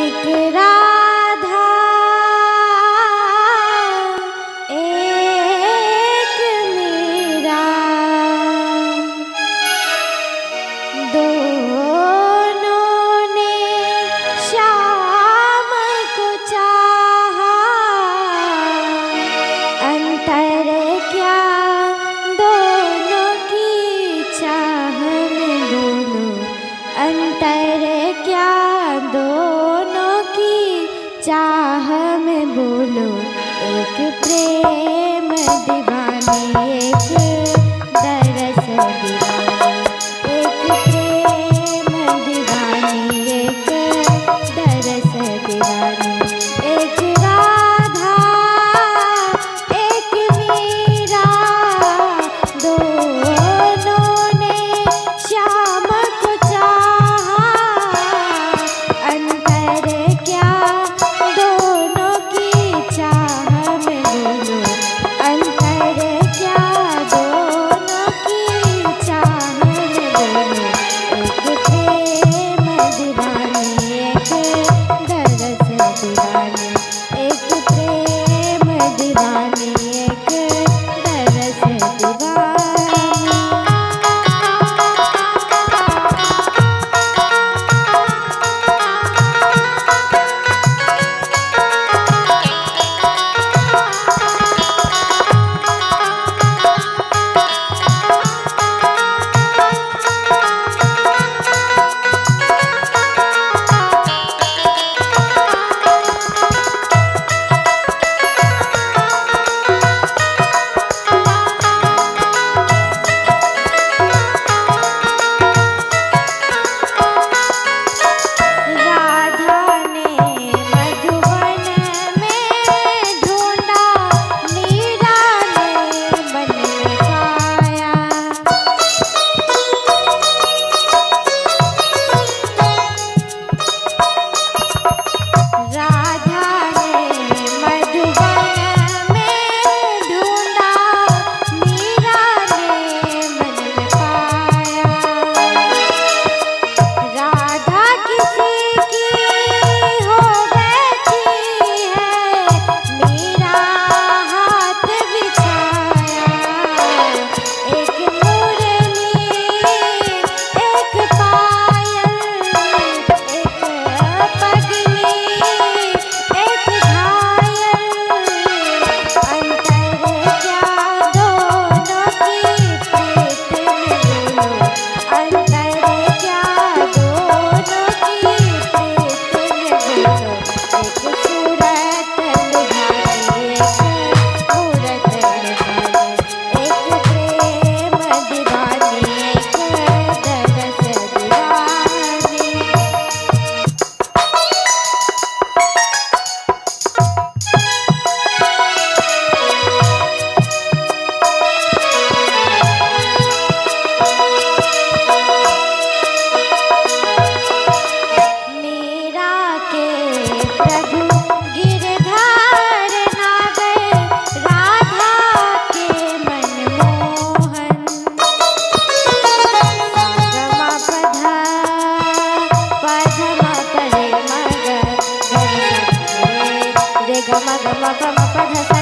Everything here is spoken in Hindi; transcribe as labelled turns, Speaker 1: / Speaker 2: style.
Speaker 1: एक राधा एक मीरा, दोनों ने श्याम को चाहा। अंतर क्या दोनों की चाह में बोलो, अंतर क्या दोनों की चाह में बोलो। एक प्रेम दीवानी एक दरस दीवानी, एक प्रेम दीवानी एक दरस दीवानी। एक राधा एक मीरा, दोनों ने श्याम को चाहा। अंतर क्या दोनों की चाह में बोलो, अंतर क्या दोनों की चाह में बोलो। एक प्रेम दीवानी एक दरस दीवानी, एक प्रेम दीवानी एक दरस दीवानी। राधा ने मधुवन में ढूंढा, मीरा ने वन में पाया। राधा ने मधुवन में ढूंढा, मीरा ने वन में पाया। राधा किसी की हो बैठी है, मीरा हाथ बिछाया। एक मुरली एक पायल, एक पगली एक घायल। अंतर क्या दोनों की प्रीत में बोलो, अंतर क्या दोनों की प्रीत में बोलो। एक सूरत निभानी एक मूरत निभानी, एक प्रेम दीवानी एक दरस दीवानी। मीरा के प्रभु गिरधार नागर, राधा के मनमोहन। गमा पधा पधमा परे मग रे गमा गमा पमा पधा सा